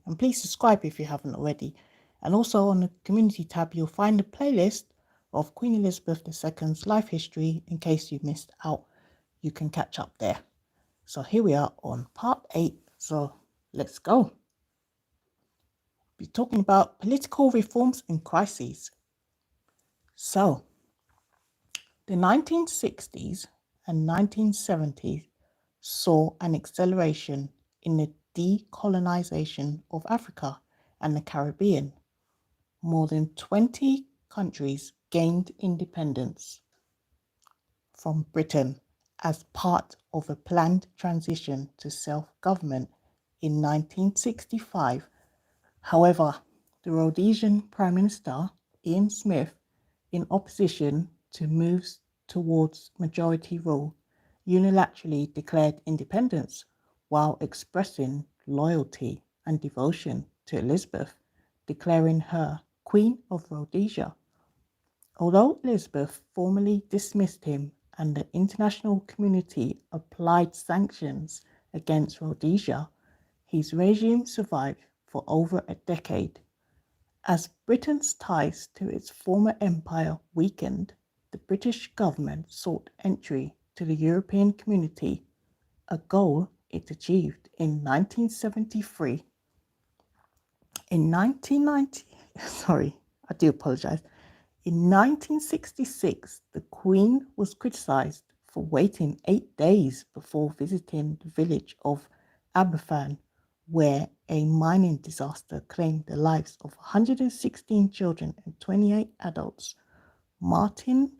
And please subscribe if you haven't already. And also on the community tab, you'll find a playlist of Queen Elizabeth II's life history in case you missed out. You can catch up there. So here we are on part 8. So let's go. We're talking about political reforms and crises. So the 1960s and 1970s saw an acceleration in the decolonization of Africa and the Caribbean. More than 20 countries gained independence from Britain as part of a planned transition to self-government in 1965. However, the Rhodesian Prime Minister, Ian Smith, in opposition to moves towards majority rule, unilaterally declared independence while expressing loyalty and devotion to Elizabeth, declaring her Queen of Rhodesia. Although Elizabeth formally dismissed him and the international community applied sanctions against Rhodesia, his regime survived for over a decade. As Britain's ties to its former empire weakened, the British government sought entry to the European community, a goal it achieved in 1973. In 1966, the Queen was criticised for waiting 8 days before visiting the village of Aberfan, where a mining disaster claimed the lives of 116 children and 28 adults. Martin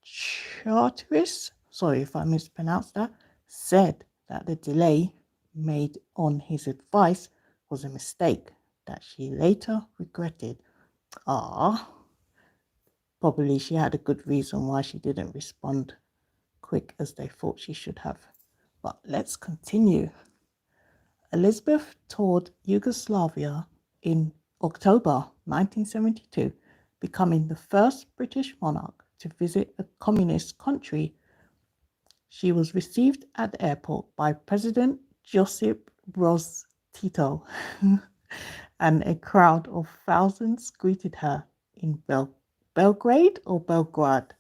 Charteris, sorry if I mispronounced that, said that the delay made on his advice was a mistake that she later regretted. Probably she had a good reason why she didn't respond quick as they thought she should have. But let's continue. Elizabeth toured Yugoslavia in October 1972, becoming the first British monarch to visit a communist country. She was received at the airport by President Josip Broz Tito, and a crowd of thousands greeted her in Belgrade or Belgrade.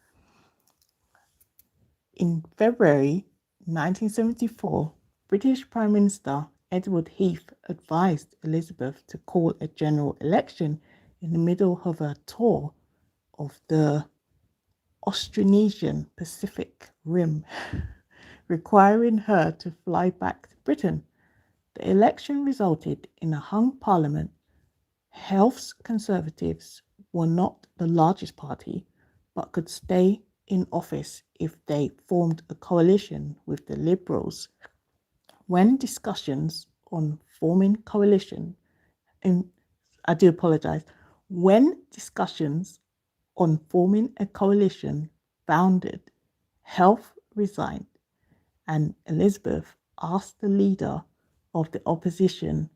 In February 1974, British Prime Minister Edward Heath advised Elizabeth to call a general election in the middle of her tour of the Austronesian Pacific Rim, requiring her to fly back to Britain. The election resulted in a hung parliament. Heath's Conservatives were not the largest party, but could stay in office if they formed a coalition with the Liberals. When discussions on forming coalition, when discussions on forming a coalition foundered, Heath resigned, and Elizabeth asked the leader of the opposition,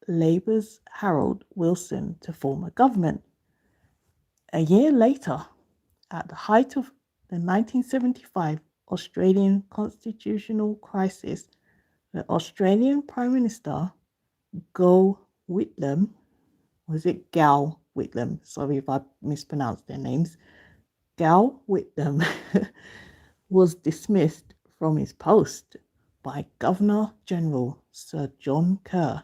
Labour's Harold Wilson, to form a government. A year later, at the height of the 1975 Australian constitutional crisis, the Australian Prime Minister, Gough Whitlam, sorry if I mispronounced their names, Gough Whitlam was dismissed from his post by Governor General Sir John Kerr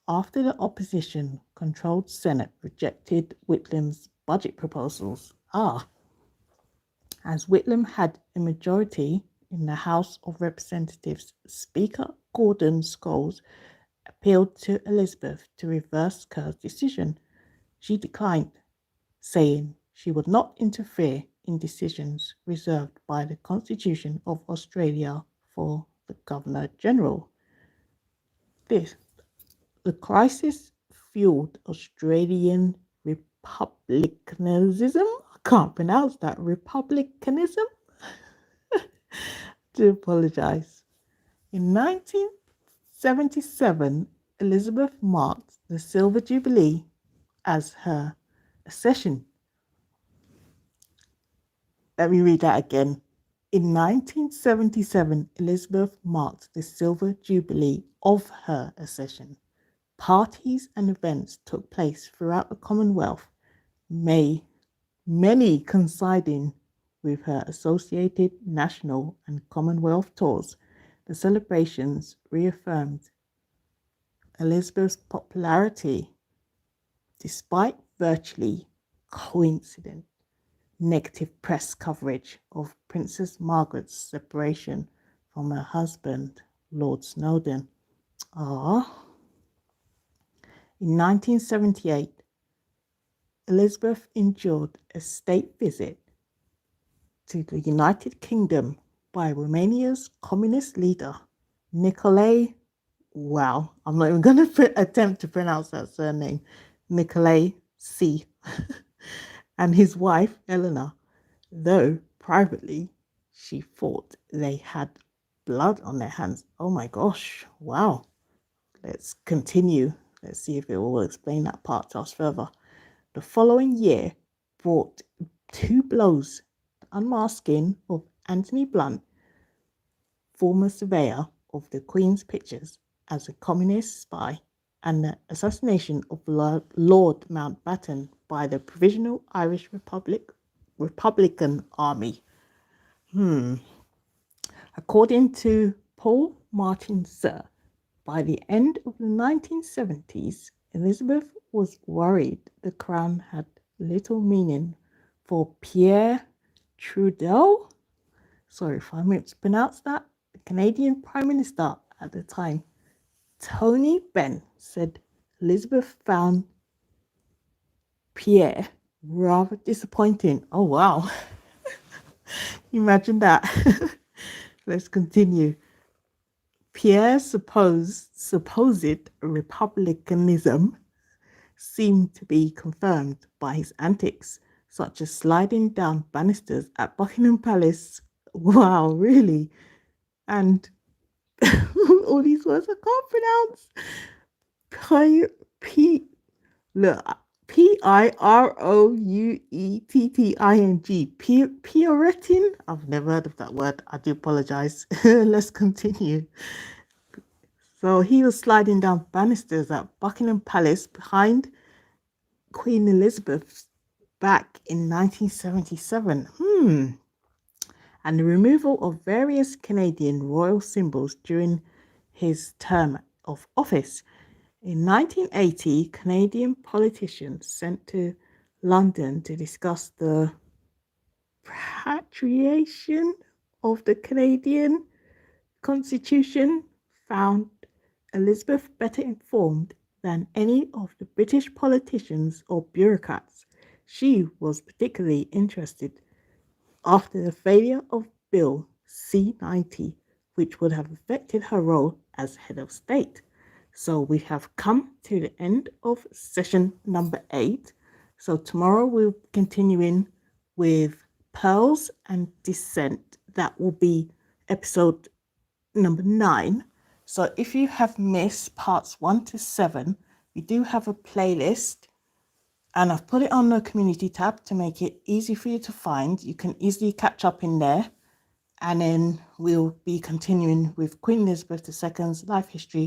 after the opposition-controlled Senate rejected Whitlam's budget proposals. As Whitlam had a majority in the House of Representatives, Speaker Gordon Scholes appealed to Elizabeth to reverse Kerr's decision. She declined, saying she would not interfere in decisions reserved by the Constitution of Australia for the Governor-General. The crisis fueled Australian republicanism. I can't pronounce that. Republicanism? Do apologise. In 1977, Elizabeth marked the Silver Jubilee as her accession. Let me read that again. In 1977, Elizabeth marked the Silver Jubilee of her accession. Parties and events took place throughout the Commonwealth, many coinciding with her associated national and Commonwealth tours. The celebrations reaffirmed Elizabeth's popularity despite virtually coincident negative press coverage of Princess Margaret's separation from her husband, Lord Snowdon. In 1978, Elizabeth endured a state visit to the United Kingdom by Romania's communist leader, Nicolae, wow, I'm not even going to attempt to pronounce that surname, Nicolae C. and his wife, Eleanor, though privately she thought they had blood on their hands. Oh my gosh, wow. Let's continue. Let's see if it will explain that part to us further. The following year brought two blows: the unmasking of Anthony Blunt, former surveyor of the Queen's pictures, as a communist spy, and the assassination of Lord Mountbatten by the Provisional Irish Republican Army. According to Paul Martin Sir, by the end of the 1970s, Elizabeth was worried the crown had little meaning for Pierre Trudeau. Sorry if I mispronounced that. The Canadian Prime Minister at the time, Tony Benn, said Elizabeth found Pierre rather disappointing. Oh wow. Imagine that. Let's continue. Pierre's supposed republicanism seemed to be confirmed by his antics, such as sliding down banisters at Buckingham Palace. Wow, really? And all these words I can't pronounce. Pirouetting. Pirouetting? I've never heard of that word. I do apologize. Let's continue. So he was sliding down banisters at Buckingham Palace behind Queen Elizabeth back in 1977. And the removal of various Canadian royal symbols during his term of office. In 1980, Canadian politicians sent to London to discuss the patriation of the Canadian Constitution found Elizabeth better informed than any of the British politicians or bureaucrats. She was particularly interested after the failure of Bill C-90, which would have affected her role as head of state. So we have come to the end of session number 8. So tomorrow we'll continue in with Pearls and Descent. That will be episode number 9. So if you have missed parts 1 to 7, we do have a playlist, and I've put it on the community tab to make it easy for you to find. You can easily catch up in there, and then we'll be continuing with Queen Elizabeth II's life history